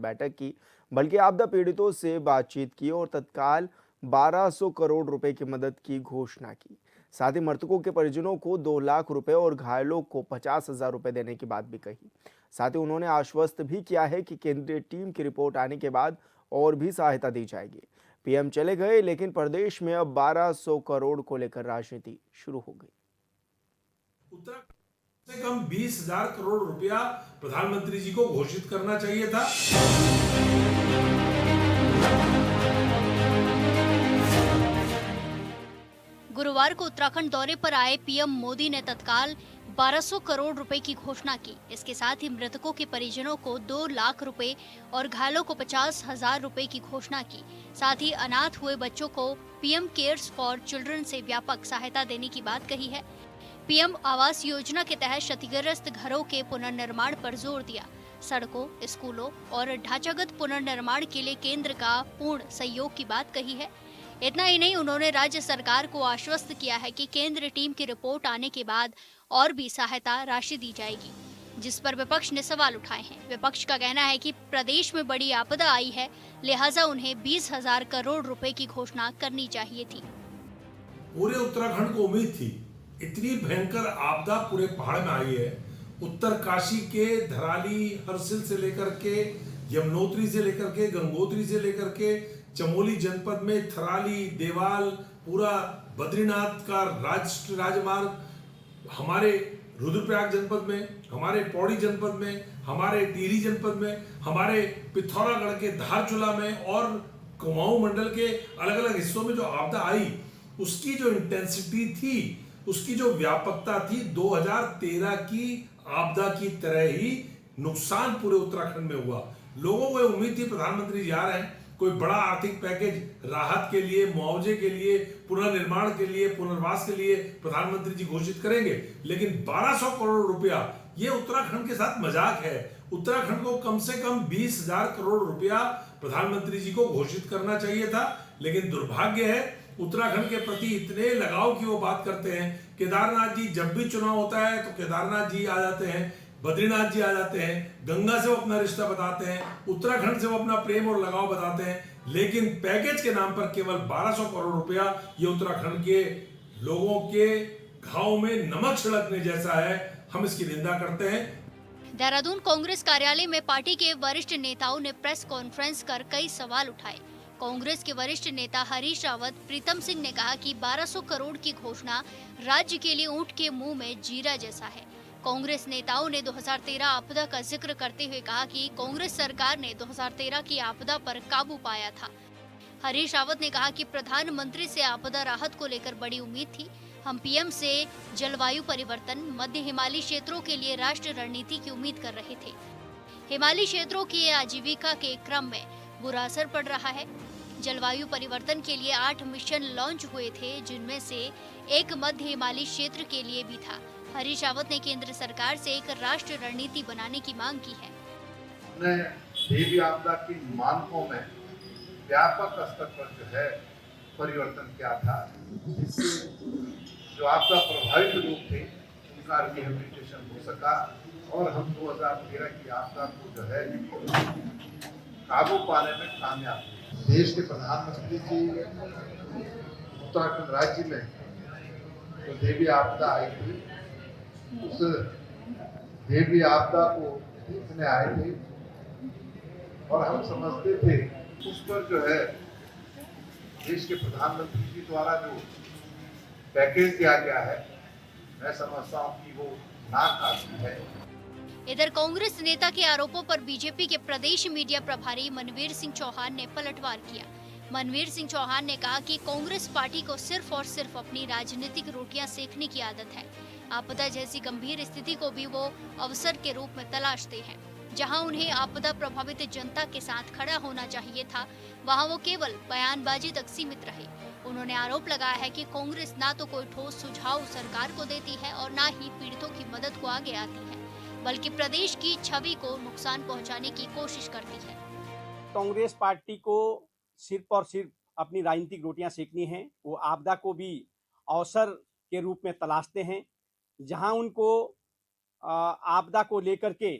बैठक की, बल्कि आपदा पीड़ितों से बातचीत की और तत्काल 1200 करोड़ रुपए की मदद की घोषणा की। साथ ही मृतकों के परिजनों को 2 लाख रुपए और घायलों को 50,000 रुपए देने की बात भी कही। साथ ही उन्होंने आश्वस्त भी किया है कि केंद्रीय टीम की रिपोर्ट आने के बाद और भी सहायता दी जाएगी। पीएम चले गए, लेकिन प्रदेश में अब 1200 करोड़ को लेकर राजनीति शुरू हो गई। उत्तराखंड से कम 20,000 करोड़ रुपया प्रधानमंत्री जी को घोषित करना चाहिए था। गुरुवार को उत्तराखंड दौरे पर आए पीएम मोदी ने तत्काल 1200 करोड़ रुपए की घोषणा की। इसके साथ ही मृतकों के परिजनों को 2 लाख रुपए और घायलों को 50,000 रुपए की घोषणा की। साथ ही अनाथ हुए बच्चों को पीएम केयर्स फॉर चिल्ड्रन से व्यापक सहायता देने की बात कही है। पीएम आवास योजना के तहत क्षतिग्रस्त घरों के पुनर्निर्माण पर जोर दिया। सड़कों, स्कूलों और ढांचागत पुनर्निर्माण के लिए केंद्र का पूर्ण सहयोग की बात कही है। इतना ही नहीं, उन्होंने राज्य सरकार को आश्वस्त किया है कि केंद्र टीम की रिपोर्ट आने के बाद और भी सहायता राशि दी जाएगी, जिस पर विपक्ष ने सवाल उठाए हैं। विपक्ष का कहना है कि प्रदेश में बड़ी आपदा आई है, लिहाजा उन्हें 20,000 करोड़ रुपए की घोषणा करनी चाहिए थी। पूरे उत्तराखंड को उम्मीद थी, इतनी भयंकर आपदा पूरे पहाड़ में आई है। उत्तरकाशी के धराली, हरसिल से लेकर के यमुनोत्री से लेकर के गंगोत्री से लेकर के चमोली जनपद में थराली, देवाल, पूरा बद्रीनाथ का राष्ट्रीय राजमार्ग, हमारे रुद्रप्रयाग जनपद में, हमारे पौड़ी जनपद में, हमारे टिहरी जनपद में, हमारे पिथौरागढ़ के धारचूला में और कुमाऊं मंडल के अलग अलग हिस्सों में जो आपदा आई, उसकी जो इंटेंसिटी थी, उसकी जो व्यापकता थी, 2013 की आपदा की तरह ही नुकसान पूरे उत्तराखंड में हुआ। लोगों को उम्मीद थी प्रधानमंत्री जी आ रहे हैं, कोई बड़ा आर्थिक पैकेज राहत के लिए, मुआवजे के लिए, पुनर्निर्माण के लिए, पुनर्वास के लिए प्रधानमंत्री जी घोषित करेंगे। लेकिन 1200 करोड़ रुपया ये उत्तराखंड के साथ मजाक है। उत्तराखंड को कम से कम 20,000 करोड़ रुपया प्रधानमंत्री जी को घोषित करना चाहिए था। लेकिन दुर्भाग्य है, उत्तराखंड के प्रति इतने लगाव की वो बात करते हैं। केदारनाथ जी, जब भी चुनाव होता है तो केदारनाथ जी आ जाते हैं, बद्रीनाथ जी आ जाते हैं, गंगा से वो अपना रिश्ता बताते हैं, उत्तराखंड से वो अपना प्रेम और लगाव बताते हैं। लेकिन पैकेज के नाम पर केवल 1200 करोड़ रुपया ये उत्तराखंड के लोगों के घाव में नमक छिड़कने जैसा है। हम इसकी निंदा करते हैं। देहरादून कांग्रेस कार्यालय में पार्टी के वरिष्ठ नेताओं ने प्रेस कॉन्फ्रेंस कर कई सवाल उठाए। कांग्रेस के वरिष्ठ नेता हरीश रावत प्रीतम सिंह ने कहा कि 1200 करोड़ की घोषणा राज्य के लिए ऊंट के मुंह में जीरा जैसा है। कांग्रेस नेताओं ने 2013 आपदा का जिक्र करते हुए कहा कि कांग्रेस सरकार ने 2013 की आपदा पर काबू पाया था। हरीश रावत ने कहा कि प्रधानमंत्री से आपदा राहत को लेकर बड़ी उम्मीद थी। हम पीएम से जलवायु परिवर्तन, मध्य हिमालयी क्षेत्रों के लिए राष्ट्रीय रणनीति की उम्मीद कर रहे थे। हिमालयी क्षेत्रों की आजीविका के क्रम में बुरा असर पड़ रहा है। जलवायु परिवर्तन के लिए 8 मिशन लॉन्च हुए थे, जिनमें से एक मध्य हिमालयी क्षेत्र के लिए भी था। हरीश रावत ने केंद्र सरकार से एक राष्ट्रीय रणनीति बनाने की मांग की है। हमने देवी आपदा की मानकों में व्यापक स्तर पर जो है परिवर्तन किया था, जिससे जो आपदा प्रभावित लोग थे उनका रिहेबिलिटेशन हो सका और हम 2013 की आपदा को जो है काबू पाने में कामयाब हुए। देश के प्रधानमंत्री जी उत्तराखंड राज्य में जो देवी आपदा आई थी, उस देवी आपदा को देखने आए थे और हम समझते थे उस पर जो है देश के प्रधानमंत्री जी द्वारा जो पैकेज दिया गया है, मैं समझता हूँ कि वो नाकाफी है। इधर कांग्रेस नेता के आरोपों पर बीजेपी के प्रदेश मीडिया प्रभारी मनवीर सिंह चौहान ने पलटवार किया। मनवीर सिंह चौहान ने कहा कि कांग्रेस पार्टी को सिर्फ और सिर्फ अपनी राजनीतिक रोटियां सेकने की आदत है। आपदा जैसी गंभीर स्थिति को भी वो अवसर के रूप में तलाशते हैं। जहां उन्हें आपदा प्रभावित जनता के साथ खड़ा होना चाहिए था, वहां वो केवल बयानबाजी तक सीमित रहे। उन्होंने आरोप लगाया है कि कांग्रेस ना तो कोई ठोस सुझाव सरकार को देती है और ना ही पीड़ितों की मदद को आगे आती है, बल्कि प्रदेश की छवि को नुकसान पहुंचाने की कोशिश करती है। कांग्रेस पार्टी को सिर्फ और सिर्फ अपनी राजनीतिक रोटियां सेकनी है। वो आपदा को भी अवसर के रूप में तलाशते हैं। जहां उनको आपदा को लेकर के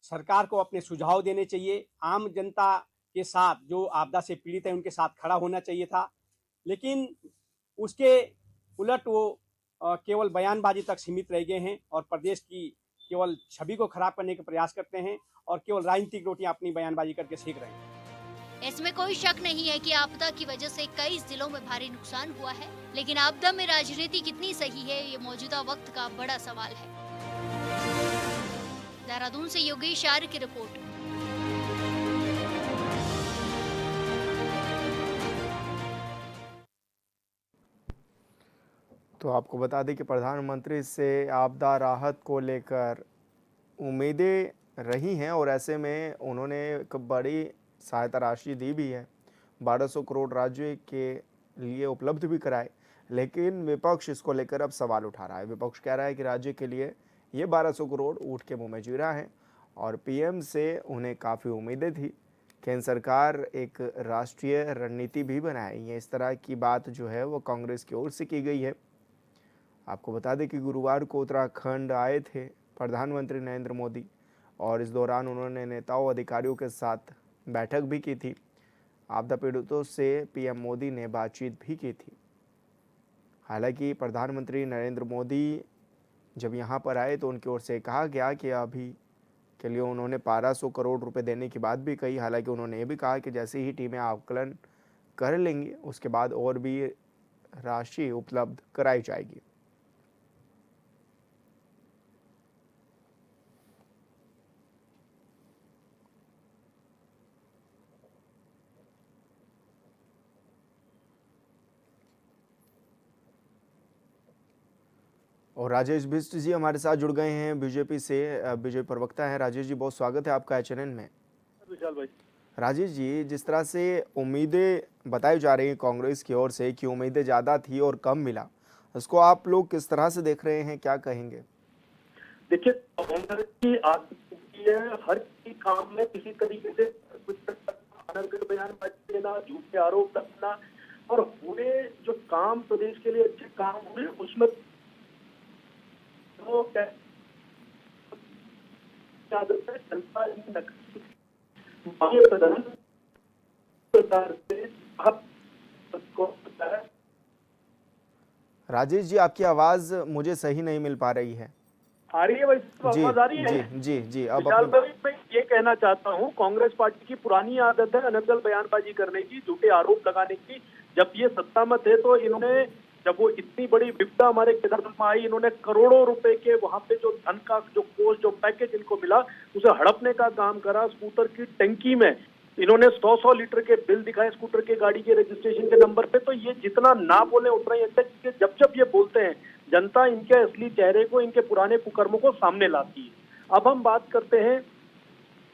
सरकार को अपने सुझाव देने चाहिए। आम जनता के साथ जो आपदा से पीड़ित है उनके साथ खड़ा होना चाहिए था, लेकिन उसके उलट वो केवल बयानबाजी तक सीमित रह गए हैं और प्रदेश की केवल छवि को खराब करने के प्रयास करते हैं और केवल राजनीतिक रोटियां अपनी बयानबाजी करके सेक रहे हैं। इसमें कोई शक नहीं है कि आपदा की वजह से कई जिलों में भारी नुकसान हुआ है, लेकिन आपदा में राजनीति कितनी सही है, ये मौजूदा वक्त का बड़ा सवाल है। देहरादून से योगेश आर्य की रिपोर्ट। तो आपको बता दें कि प्रधानमंत्री से आपदा राहत को लेकर उम्मीदें रही हैं और ऐसे में उन्होंने एक बड़ी सहायता राशि दी भी है, 1200 करोड़ राज्य के लिए उपलब्ध भी कराए। लेकिन विपक्ष इसको लेकर अब सवाल उठा रहा है। विपक्ष कह रहा है कि राज्य के लिए ये 1200 करोड़ ऊँट के मुंह में जीरा है और पीएम से उन्हें काफ़ी उम्मीदें थी। केंद्र सरकार एक राष्ट्रीय रणनीति भी बनाएगी। इस तरह की बात जो है वो कांग्रेस की ओर से की गई है। आपको बता दें कि गुरुवार को उत्तराखंड आए थे प्रधानमंत्री नरेंद्र मोदी और इस दौरान उन्होंने नेताओं अधिकारियों के साथ बैठक भी की थी। आपदा पीड़ितों से पीएम मोदी ने बातचीत भी की थी। हालांकि प्रधानमंत्री नरेंद्र मोदी जब यहां पर आए तो उनकी ओर से कहा गया कि अभी के लिए उन्होंने 1200 करोड़ रुपए देने की बात भी कही। हालांकि उन्होंने ये भी कहा कि जैसे ही टीमें आकलन कर लेंगी उसके बाद और भी राशि उपलब्ध कराई जाएगी। और राजेश बिष्ट जी हमारे साथ जुड़ गए हैं बीजेपी से, बीजेपी प्रवक्ता हैं। राजेश जी, बहुत स्वागत है आपका एचएनएन में। विशाल भाई, राजेश जी, जिस तरह से उम्मीदें बताई जा रही हैं कांग्रेस की ओर से कि उम्मीदें ज़्यादा थी और कम मिला, उसको आप लोग किस तरह से देख रहे हैं, क्या कहेंगे? देखिए कांग्रेस की आदत है हर किसी काम में किसी तरीके से कुछ अनर्गल बयानबाजी देना, झूठे आरोप लगना और हुए जो काम प्रदेश के लिए अच्छे काम हुए उसमें तो आदत है जनता राजेश जी, आपकी आवाज़ मुझे सही नहीं मिल पा रही है। आ रही है भाई, जी आवाज आ रही है? जी जी जी, अब विशाल अपने भाई, मैं ये कहना चाहता हूँ कांग्रेस पार्टी की पुरानी आदत है अनर्गल बयानबाजी करने की, झूठे आरोप लगाने की। जब ये सत्ता में थे तो इन्होंने, जब वो इतनी बड़ी विपदा हमारे केदारनाथ में आई, इन्होंने करोड़ों रुपए के वहां पे जो धन का जो कोष जो पैकेज इनको मिला उसे हड़पने का काम करा। स्कूटर की टंकी में इन्होंने 100 लीटर के बिल दिखाए स्कूटर के गाड़ी के रजिस्ट्रेशन के नंबर पे। तो ये जितना ना बोले उतना ही अच्छा, क्योंकि जब जब ये बोलते हैं जनता इनके असली चेहरे को, इनके पुराने कुकर्मों को सामने लाती है। अब हम बात करते हैं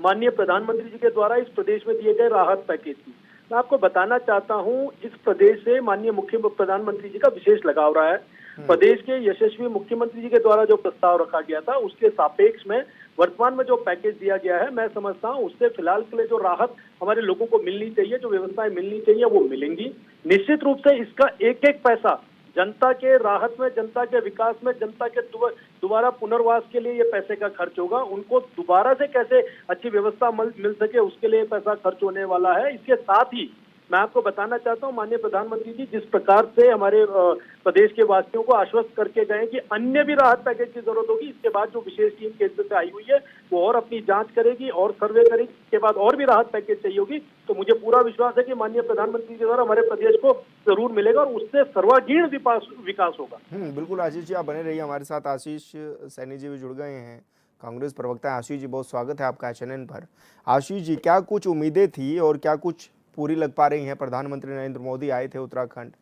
माननीय प्रधानमंत्री जी के द्वारा इस प्रदेश में दिए गए राहत पैकेज की। मैं आपको बताना चाहता हूं, इस प्रदेश से माननीय मुख्य प्रधानमंत्री जी का विशेष लगाव रहा है। प्रदेश के यशस्वी मुख्यमंत्री जी के द्वारा जो प्रस्ताव रखा गया था उसके सापेक्ष में वर्तमान में जो पैकेज दिया गया है, मैं समझता हूं उससे फिलहाल के लिए जो राहत हमारे लोगों को मिलनी चाहिए, जो व्यवस्थाएं मिलनी चाहिए वो मिलेंगी। निश्चित रूप से इसका एक एक पैसा जनता के राहत में, जनता के विकास में, जनता के दोबारा पुनर्वास के लिए ये पैसे का खर्च होगा। उनको दोबारा से कैसे अच्छी व्यवस्था मिल सके उसके लिए पैसा खर्च होने वाला है। इसके साथ ही मैं आपको बताना चाहता हूं माननीय प्रधानमंत्री जी जिस प्रकार से हमारे प्रदेश के वासियों को आश्वस्त करके गए कि अन्य भी राहत पैकेज की जरूरत होगी, इसके बाद जो विशेष टीम केंद्र से आई हुई है वो और अपनी जांच करेगी और सर्वे करेगी, इसके बाद और भी राहत पैकेज चाहिए होगी। तो मुझे पूरा विश्वास है कि माननीय प्रधानमंत्री जी द्वारा हमारे प्रदेश को जरूर मिलेगा और उससे सर्वांगीण विकास होगा। बिल्कुल आशीष जी, आप बने रहिए हमारे साथ। आशीष सैनी जी भी जुड़ गए हैं, कांग्रेस प्रवक्ता है। आशीष जी, बहुत स्वागत है आपका एचएनएन पर। आशीष जी, क्या कुछ उम्मीदें थी और क्या कुछ पूरी लग पा रही हैं? प्रधानमंत्री नरेंद्र मोदी आए थे उत्तराखंड।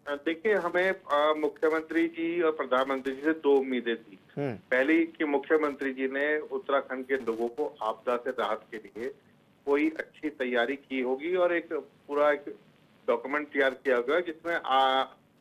देखिए, हमें मुख्यमंत्री जी और प्रधानमंत्री जी से दो उम्मीदें थी। पहली कि मुख्यमंत्री जी ने उत्तराखंड के लोगों को आपदा से राहत के लिए कोई अच्छी तैयारी की होगी और एक पूरा एक डॉक्यूमेंट तैयार किया होगा जिसमें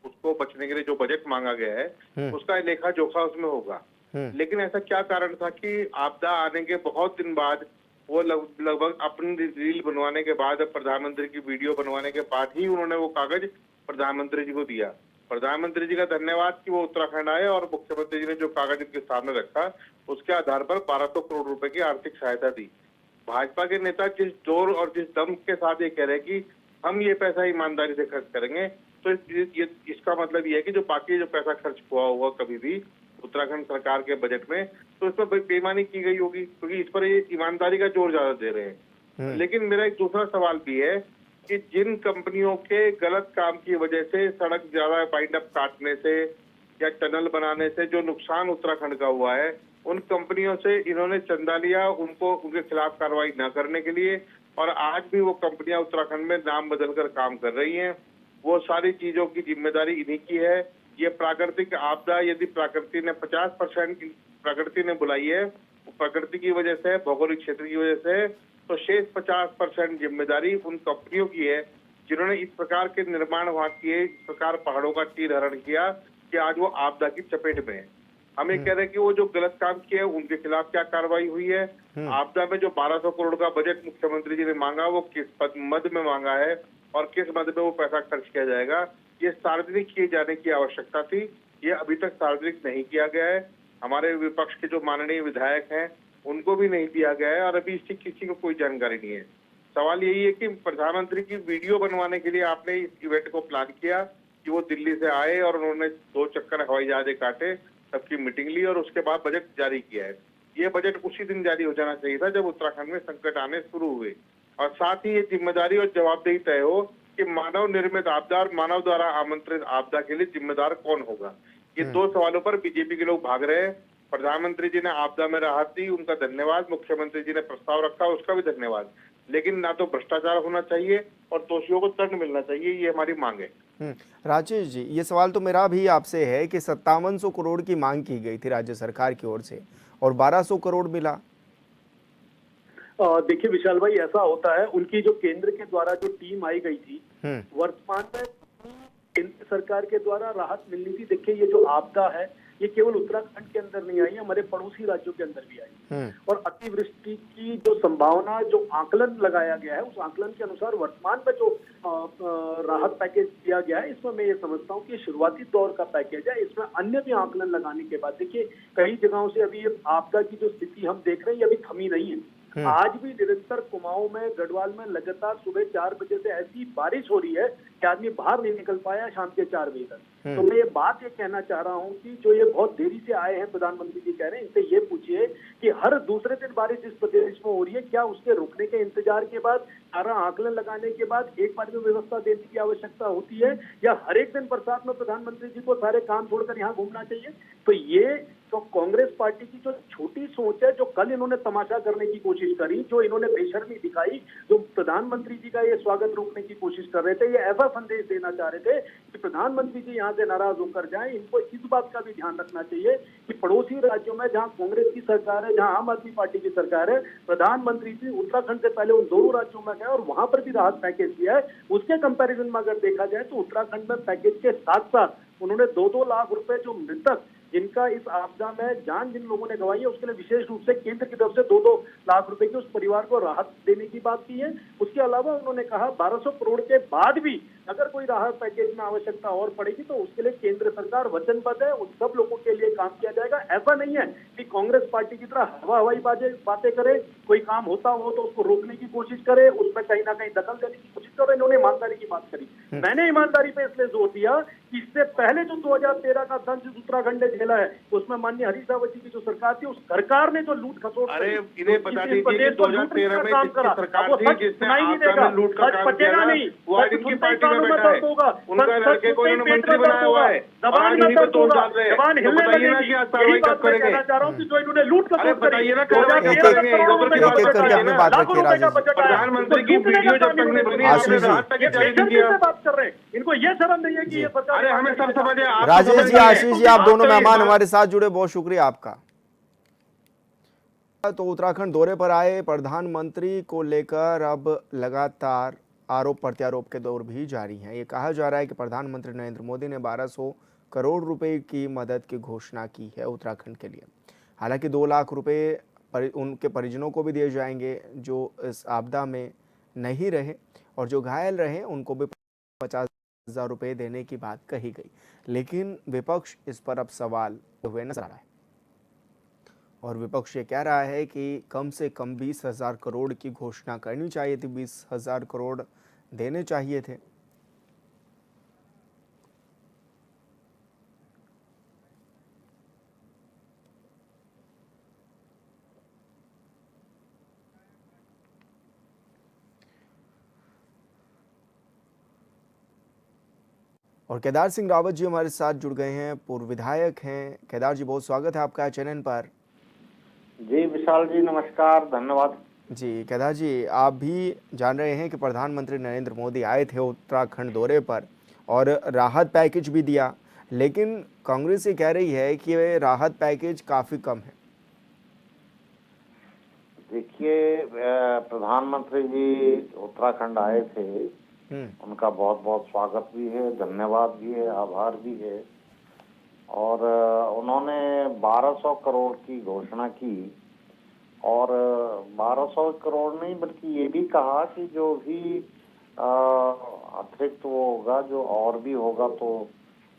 उसको बचने के लिए जो बजट मांगा गया है उसका लेखा जोखा उसमें होगा। लेकिन ऐसा क्या कारण था कि आपदा आने के बहुत दिन बाद, वो लगभग अपनी रील बनवाने के बाद, प्रधानमंत्री की वीडियो बनवाने के बाद ही उन्होंने वो कागज प्रधानमंत्री जी को दिया। प्रधानमंत्री जी का धन्यवाद कि वो उत्तराखंड आए और मुख्यमंत्री जी ने जो कागज इनके सामने रखा उसके आधार पर 1200 करोड़ रुपए की आर्थिक सहायता दी। भाजपा के नेता जिस जोर और जिस दम के साथ ये कह रहे हैं कि हम ये पैसा ईमानदारी से खर्च करेंगे, तो इसका मतलब ये है कि जो बाकी जो पैसा खर्च हुआ होगा कभी भी उत्तराखंड सरकार के बजट में, तो इसमें बेईमानी की गई होगी, क्योंकि इस पर ये ईमानदारी का जोर ज्यादा दे रहे हैं। लेकिन मेरा एक दूसरा सवाल भी है कि जिन कंपनियों के गलत काम की वजह से सड़क ज्यादा वाइंड अप काटने से या टनल बनाने से जो नुकसान उत्तराखंड का हुआ है, उन कंपनियों से इन्होंने चंदा लिया उनको उनके खिलाफ कार्रवाई न करने के लिए, और आज भी वो कंपनियां उत्तराखंड में नाम बदलकर काम कर रही हैं। वो सारी चीजों की जिम्मेदारी इन्हीं की है। ये प्राकृतिक आपदा यदि प्रकृति ने 50% प्रकृति ने बुलाई है, प्रकृति की वजह से, भौगोलिक क्षेत्र की वजह से, तो शेष 50% जिम्मेदारी उन कंपनियों की है जिन्होंने इस प्रकार के निर्माण वहां किए, इस प्रकार पहाड़ों का चीर हरण किया कि आज वो आपदा की चपेट में है। हम ये कह रहे हैं कि वो जो गलत काम किए उनके खिलाफ क्या कार्रवाई हुई है। आपदा में जो 1200 करोड़ का बजट मुख्यमंत्री जी ने मांगा वो किस मद में मांगा है और किस मद में वो पैसा खर्च किया जाएगा, ये सार्वजनिक किए जाने की आवश्यकता थी। ये अभी तक सार्वजनिक नहीं किया गया है। हमारे विपक्ष के जो माननीय विधायक हैं उनको भी नहीं दिया गया है और अभी इसकी किसी को कोई जानकारी नहीं है। सवाल यही है कि प्रधानमंत्री की वीडियो बनवाने के लिए आपने इस इवेंट को प्लान किया कि वो दिल्ली से आए और उन्होंने 2 चक्कर हवाई जहाज काटे, सबकी मीटिंग ली और उसके बाद बजट जारी किया है। ये बजट उसी दिन जारी हो जाना चाहिए था जब उत्तराखंड में संकट आने शुरू हुए, और साथ ही ये जिम्मेदारी और जवाबदेही तय हो कि मानव निर्मित आपदा और मानव द्वारा आमंत्रित आपदा के लिए जिम्मेदार कौन होगा। ये 2 सवालों पर बीजेपी के लोग भाग रहे हैं। प्रधानमंत्री जी ने आपदा में राहत दी, उनका धन्यवाद। मुख्यमंत्री जी ने प्रस्ताव रखा, उसका भी धन्यवाद। लेकिन ना तो भ्रष्टाचार होना चाहिए और दोषियों को दंड मिलना चाहिए, ये हमारी मांग है। राजेश जी, ये सवाल तो मेरा भी आपसे है कि 5700 करोड़ की मांग की गई थी राज्य सरकार की ओर से और 1200 करोड़ मिला। देखिए विशाल भाई, ऐसा होता है, उनकी जो केंद्र के द्वारा जो टीम आई गई थी, वर्तमान में केंद्र सरकार के द्वारा राहत मिलनी थी। देखिए ये जो आपदा है ये केवल उत्तराखंड के अंदर नहीं आई, हमारे पड़ोसी राज्यों के अंदर भी आई। और अतिवृष्टि की जो संभावना, जो आकलन लगाया गया है, उस आकलन के अनुसार वर्तमान में जो राहत पैकेज दिया गया है, इसमें मैं ये समझता हूँ कि शुरुआती दौर का पैकेज है। इसमें अन्य भी आकलन लगाने के बाद देखिए कई जगहों से अभी ये आपदा की जो स्थिति हम देख रहे हैं ये अभी थमी नहीं है। आज भी निरंतर कुमाऊं में, गढ़वाल में लगातार सुबह 4 बजे से ऐसी बारिश हो रही है कि आदमी बाहर नहीं निकल पाया शाम के 4 बजे तक। तो मैं ये बात ये कहना चाह रहा हूँ कि जो ये बहुत देरी से आए हैं प्रधानमंत्री जी कह रहे हैं, इनसे ये पूछिए कि हर दूसरे दिन बारिश जिस प्रदेश में हो रही है, क्या उसके रुकने के इंतजार के बाद, सारा आकलन लगाने के बाद एक बार में व्यवस्था देने की आवश्यकता होती है, या हर एक दिन बरसात में प्रधानमंत्री जी को सारे काम छोड़कर यहाँ घूमना चाहिए? तो ये तो कांग्रेस पार्टी की जो छोटी सोच है, जो कल इन्होंने तमाशा करने की कोशिश करी, जो इन्होंने बेशर्मी दिखाई, जो प्रधानमंत्री जी का ये स्वागत रोकने की कोशिश कर रहे थे, ये ऐसा संदेश देना चाह रहे थे कि प्रधानमंत्री जी यहाँ से नाराज होकर जाएं। इनको इस बात का भी ध्यान रखना चाहिए कि पड़ोसी राज्यों में जहाँ कांग्रेस की सरकार है, जहाँ आम आदमी पार्टी की सरकार है, प्रधानमंत्री जी उत्तराखंड से पहले उन दोनों राज्यों में गए और वहां पर भी राहत पैकेज दिया है। उसके कंपेरिजन में अगर देखा जाए तो उत्तराखंड में पैकेज के साथ साथ उन्होंने 2-2 लाख रुपए जो मृतक जिनका इस आपदा में जान जिन लोगों ने गंवाई है उसके लिए विशेष रूप से केंद्र की तरफ से 2-2 लाख रुपए की उस परिवार को राहत देने की बात की है। उसके अलावा उन्होंने कहा 1200 करोड़ के बाद भी अगर कोई राहत पैकेज में आवश्यकता और पड़ेगी तो उसके लिए केंद्र सरकार वचनबद्ध है, उन सब लोगों के लिए काम किया जाएगा। ऐसा नहीं है कि कांग्रेस पार्टी की तरह हवाई बातें करे, कोई काम होता हो तो उसको रोकने की कोशिश करे, उसमें कहीं ना कहीं दखल देने की कोशिश करे। इन्होंने ईमानदारी की बात करी, मैंने ईमानदारी पे इसलिए जोर दिया कि इससे पहले जो 2013 का दंश उत्तराखंड ने झेला है उसमें माननीय हरीश रावत जी की जो सरकार थी, उस सरकार ने जो लूट खसोट, अरे इन्हें बता दीजिए 2013 में जिसकी सरकार थी, जिसने आपदा में लूट का काम किया था, वो आज इनकी पार्टी में बैठा है, उनका लड़के को इन्होंने मंत्री बनाया हुआ है, आज इन्हीं पे दोष डाल रहे हैं। तो बताइए ना कि आज कार्रवाई कब करेंगे? अरे बताइए ना कार्रवाई कब करेंगे? प्रधानमंत्री की वीडियो जब तक नहीं बनी आपने राहत पैकेज जारी नहीं किया। बात कर रहे हैं, इनको ये शर्म नहीं है कि ये सरकार। अरे हमें सब समझ है। राजेश जी, आशीष जी, आप दोनों मेहमान हमारे साथ जुड़े, बहुत शुक्रिया आपका। तो उत्तराखंड दौरे पर आए प्रधानमंत्री को लेकर अब लगातार आरोप प्रत्यारोप के दौर भी जारी हैं। ये कहा जा रहा है कि प्रधानमंत्री नरेंद्र मोदी ने 1200 करोड़ रुपए की मदद की घोषणा की है उत्तराखंड के लिए। हालांकि 2 लाख रुपए उनके परिजनों को भी दिए जाएंगे जो इस आपदा में नहीं रहे, और जो घायल रहे उनको भी 50 50,000 रुपये देने की बात कही गई, लेकिन विपक्ष इस पर अब सवाल हुए नजर आ रहा है और विपक्ष ये कह रहा है कि कम से कम 20,000 करोड़ की घोषणा करनी चाहिए थी, 20,000 करोड़ देने चाहिए थे। और केदार सिंह रावत जी हमारे साथ जुड़ गए हैं, पूर्व विधायक हैं। केदार जी, बहुत स्वागत है आपका चैनल पर। जी विशाल जी, नमस्कार, धन्यवाद। जी केदार जी, आप भी जान रहे हैं कि प्रधानमंत्री नरेंद्र मोदी आए थे उत्तराखंड दौरे पर और राहत पैकेज भी दिया, लेकिन कांग्रेस ये कह रही है कि ये राहत पैकेज काफ़ी कम है। देखिए, प्रधानमंत्री जी उत्तराखंड आए थे, उनका बहुत बहुत स्वागत भी है, धन्यवाद भी है, आभार भी है। और उन्होंने 1200 करोड़ की घोषणा की और 1200 करोड़ नहीं बल्कि ये भी कहा कि जो भी अतिरिक्त वो होगा, जो और भी होगा तो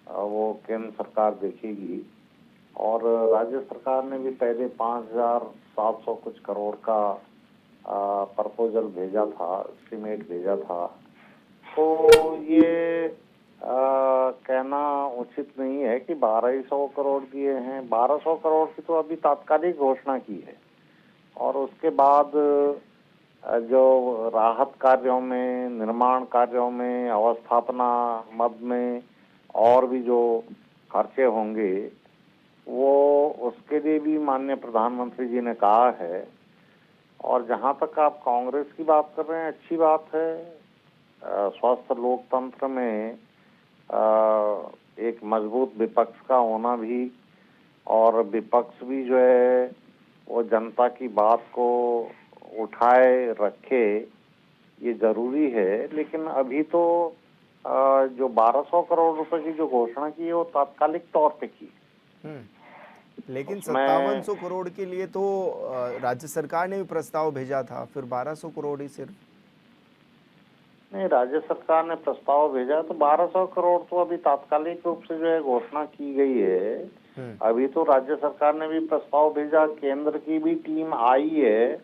वो केंद्र सरकार देखेगी। और राज्य सरकार ने भी पहले 5,700 कुछ करोड़ का प्रपोजल भेजा था, एस्टीमेट भेजा था। तो ये कहना उचित नहीं है कि 1200 करोड़ दिए हैं। 1200 करोड़ की तो अभी तात्कालिक घोषणा की है और उसके बाद जो राहत कार्यों में, निर्माण कार्यों में, अवस्थापना मद में और भी जो खर्चे होंगे वो उसके लिए भी माननीय प्रधानमंत्री जी ने कहा है। और जहां तक आप कांग्रेस की बात कर रहे हैं, अच्छी बात है। स्वस्थ लोकतंत्र में एक मजबूत विपक्ष का होना भी, और विपक्ष भी जो है वो जनता की बात को उठाए रखे, ये जरूरी है। लेकिन अभी तो जो 1200 करोड़ रुपए की जो घोषणा की है वो तात्कालिक तौर पे की। लेकिन उसमें 5700 करोड़ के लिए तो राज्य सरकार ने भी प्रस्ताव भेजा था, फिर 1200 करोड़ ही सिर्फ। नहीं, राज्य सरकार ने प्रस्ताव भेजा तो 1200 करोड़ तो अभी तात्कालिक रूप से जो है घोषणा की गई है। अभी तो राज्य सरकार ने भी प्रस्ताव भेजा, केंद्र की भी टीम आई है,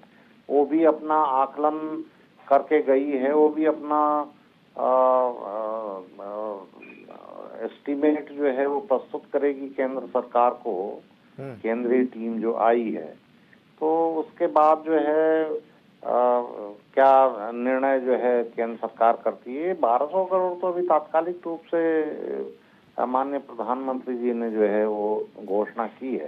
वो भी अपना आकलन करके गई है, वो भी अपना एस्टीमेट जो है वो प्रस्तुत करेगी केंद्र सरकार को, केंद्रीय टीम जो आई है। तो उसके बाद जो है क्या निर्णय जो है केंद्र सरकार करती है। 1200 करोड़ तो अभी तात्कालिक रूप से माननीय प्रधानमंत्री जी ने जो है वो घोषणा की है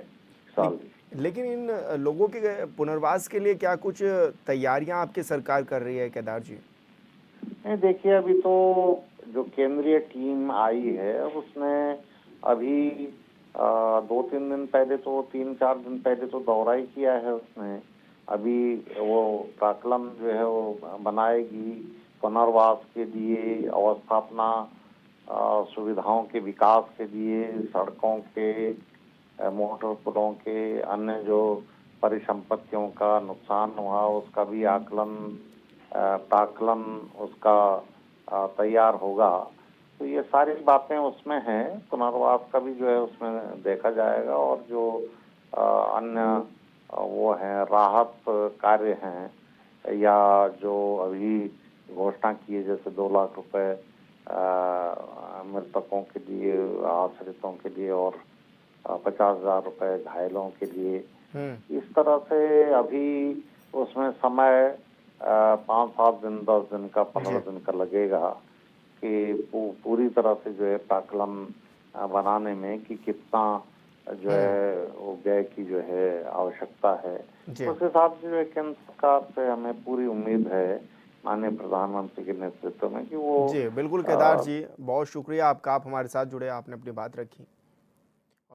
साल। लेकिन इन लोगों के पुनर्वास के लिए क्या कुछ तैयारियां आपकी सरकार कर रही है केदार जी? नहीं, देखिए, अभी तो जो केंद्रीय टीम आई है उसने अभी 2-3 दिन पहले तो 3-4 दिन पहले तो दौरा ही किया है उसने। अभी वो प्राक्कलन जो है वो बनाएगी पुनर्वास के लिए, अवस्थापना सुविधाओं के विकास के लिए, सड़कों के, मोटर पुलों के, अन्य जो परिसंपत्तियों का नुकसान हुआ उसका भी प्राक्कलन उसका तैयार होगा। तो ये सारी बातें उसमें हैं। पुनर्वास का भी जो है उसमें देखा जाएगा और जो अन्य वो हैं राहत कार्य हैं या जो अभी घोषणा की है, जैसे 2 लाख रुपए मृतकों के लिए, आश्रितों के लिए और 50,000 रुपए घायलों के लिए। इस तरह से अभी उसमें समय 5-7 दिन, 10 दिन का, 15 दिन का लगेगा कि पूरी तरह से जो है प्राक्कलन बनाने में कि कितना जो है वो व्यय की जो है आवश्यकता है। उस हिसाब से जो है केंद्र सरकार से हमें पूरी उम्मीद है माननीय प्रधानमंत्री के नेतृत्व में कि वो। जी बिल्कुल केदार जी, बहुत शुक्रिया आपका, आप हमारे साथ जुड़े, आपने अपनी बात रखी।